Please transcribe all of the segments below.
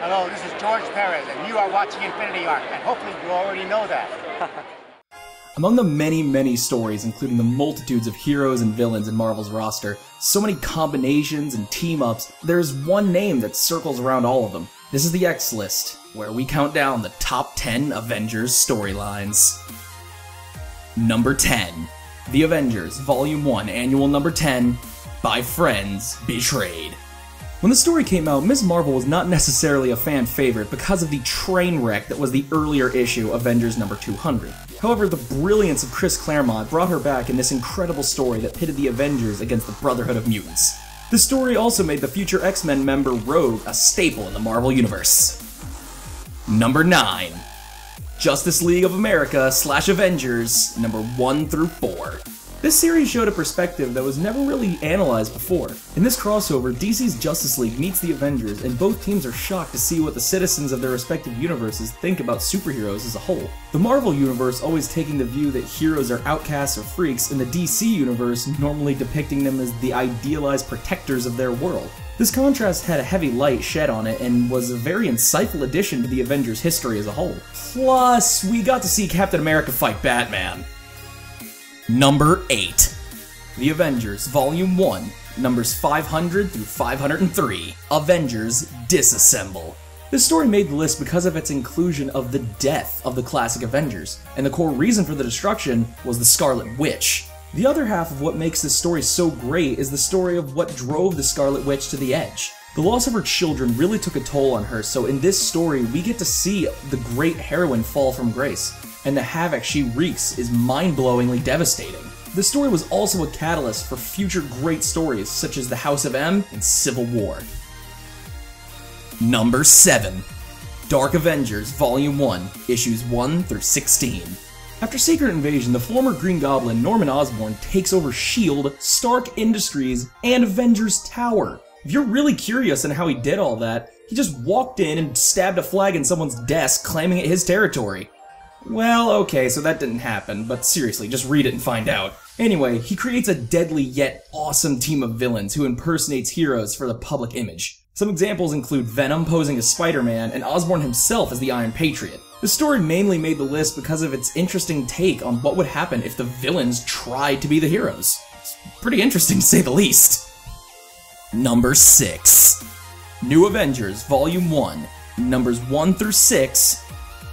Hello, this is George Perez, and you are watching Infinity Arc, and hopefully you already know that. Among the many stories, including the multitudes of heroes and villains in Marvel's roster, so many combinations and team-ups, there's one name that circles around all of them. This is the X-List, where we count down the top 10 Avengers storylines. Number 10. The Avengers, Volume 1, Annual Number 10, By Friends Betrayed. When the story came out, Ms. Marvel was not necessarily a fan favorite because of the train wreck that was the earlier issue, Avengers number 200. However, the brilliance of Chris Claremont brought her back in this incredible story that pitted the Avengers against the Brotherhood of Mutants. The story also made the future X-Men member Rogue a staple in the Marvel Universe. Number 9. Justice League of America / Avengers, number 1 through 4. This series showed a perspective that was never really analyzed before. In this crossover, DC's Justice League meets the Avengers, and both teams are shocked to see what the citizens of their respective universes think about superheroes as a whole. The Marvel universe always taking the view that heroes are outcasts or freaks, and the DC universe normally depicting them as the idealized protectors of their world. This contrast had a heavy light shed on it and was a very insightful addition to the Avengers' history as a whole. Plus, we got to see Captain America fight Batman. Number 8. The Avengers, Volume 1, numbers 500 through 503, Avengers Disassemble. This story made the list because of its inclusion of the death of the classic Avengers, and the core reason for the destruction was the Scarlet Witch. The other half of what makes this story so great is the story of what drove the Scarlet Witch to the edge. The loss of her children really took a toll on her, so in this story we get to see the great heroine fall from grace, and the havoc she wreaks is mind-blowingly devastating. The story was also a catalyst for future great stories such as the House of M and Civil War. Number 7. Dark Avengers Volume 1, Issues 1 through 16. After Secret Invasion, the former Green Goblin Norman Osborn takes over S.H.I.E.L.D., Stark Industries, and Avengers Tower. If you're really curious on how he did all that, he just walked in and stabbed a flag in someone's desk, claiming it his territory. Well, okay, so that didn't happen, but seriously, just read it and find out. Anyway, he creates a deadly yet awesome team of villains who impersonates heroes for the public image. Some examples include Venom posing as Spider-Man and Osborn himself as the Iron Patriot. The story mainly made the list because of its interesting take on what would happen if the villains tried to be the heroes. It's pretty interesting to say the least. Number 6. New Avengers Volume 1, numbers 1 through 6,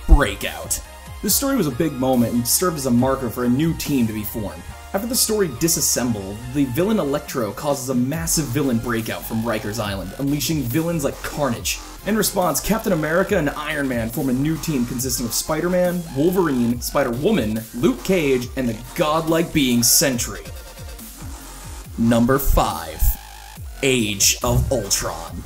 Breakout. This story was a big moment and served as a marker for a new team to be formed. After the story Disassemble, the villain Electro causes a massive villain breakout from Rikers Island, unleashing villains like Carnage. In response, Captain America and Iron Man form a new team consisting of Spider-Man, Wolverine, Spider-Woman, Luke Cage, and the godlike being Sentry. Number 5. Age of Ultron.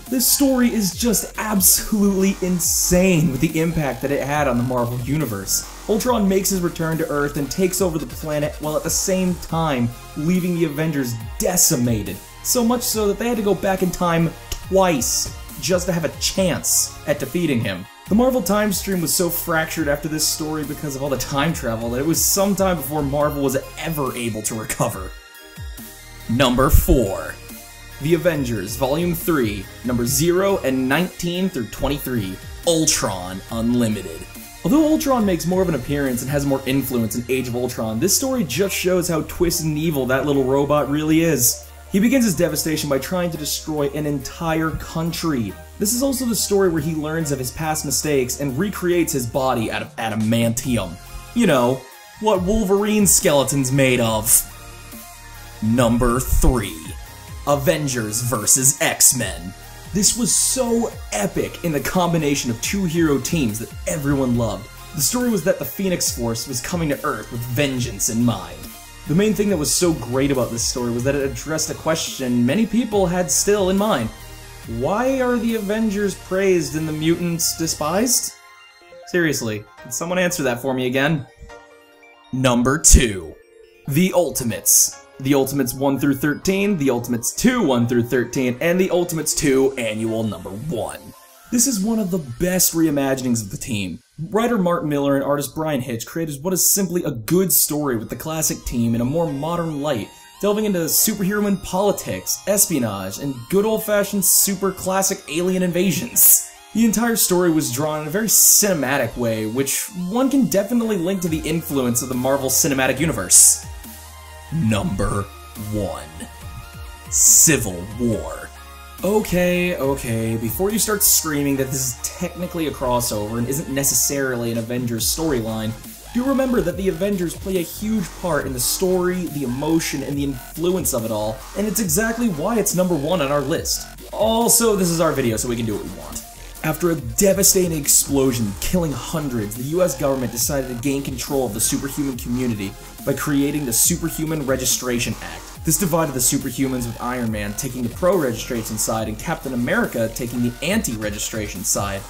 This story is just absolutely insane with the impact that it had on the Marvel Universe. Ultron makes his return to Earth and takes over the planet while at the same time leaving the Avengers decimated. So much so that they had to go back in time twice just to have a chance at defeating him. The Marvel time stream was so fractured after this story because of all the time travel that it was some time before Marvel was ever able to recover. Number 4. The Avengers, Volume 3, numbers 0 and 19 through 23, Ultron Unlimited. Although Ultron makes more of an appearance and has more influence in Age of Ultron, this story just shows how twisted and evil that little robot really is. He begins his devastation by trying to destroy an entire country. This is also the story where he learns of his past mistakes and recreates his body out of adamantium. You know, what Wolverine's skeleton's made of. Number 3. Avengers vs X-Men. This was so epic in the combination of two hero teams that everyone loved. The story was that the Phoenix Force was coming to Earth with vengeance in mind. The main thing that was so great about this story was that it addressed a question many people had still in mind. Why are the Avengers praised and the mutants despised? Seriously, can someone answer that for me again? Number 2. The Ultimates. The Ultimates 1 through 13, The Ultimates 2 1 through 13, and The Ultimates 2 Annual Number 1. This is one of the best reimaginings of the team. Writer Mark Miller and artist Brian Hitch created what is simply a good story with the classic team in a more modern light, delving into superhero and politics, espionage, and good old-fashioned super classic alien invasions. The entire story was drawn in a very cinematic way, which one can definitely link to the influence of the Marvel Cinematic Universe. Number 1. Civil War. Okay, before you start screaming that this is technically a crossover and isn't necessarily an Avengers storyline, do remember that the Avengers play a huge part in the story, the emotion, and the influence of it all, and it's exactly why it's number 1 on our list. Also, this is our video, so we can do what we want. After a devastating explosion killing hundreds, the US government decided to gain control of the superhuman community by creating the Superhuman Registration Act. This divided the superhumans, with Iron Man taking the pro-registration side and Captain America taking the anti-registration side.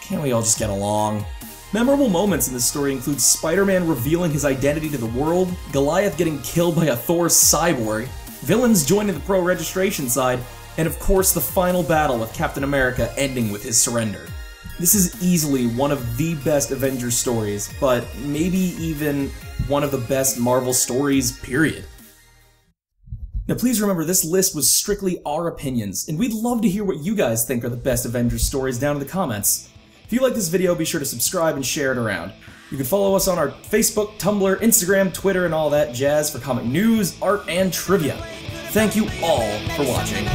Can't we all just get along? Memorable moments in this story include Spider-Man revealing his identity to the world, Goliath getting killed by a Thor cyborg, villains joining the pro-registration side, and of course the final battle with Captain America ending with his surrender. This is easily one of the best Avengers stories, but maybe even one of the best Marvel stories, period. Now please remember, this list was strictly our opinions, and we'd love to hear what you guys think are the best Avengers stories down in the comments. If you like this video, be sure to subscribe and share it around. You can follow us on our Facebook, Tumblr, Instagram, Twitter, and all that jazz for comic news, art, and trivia. Thank you all for watching.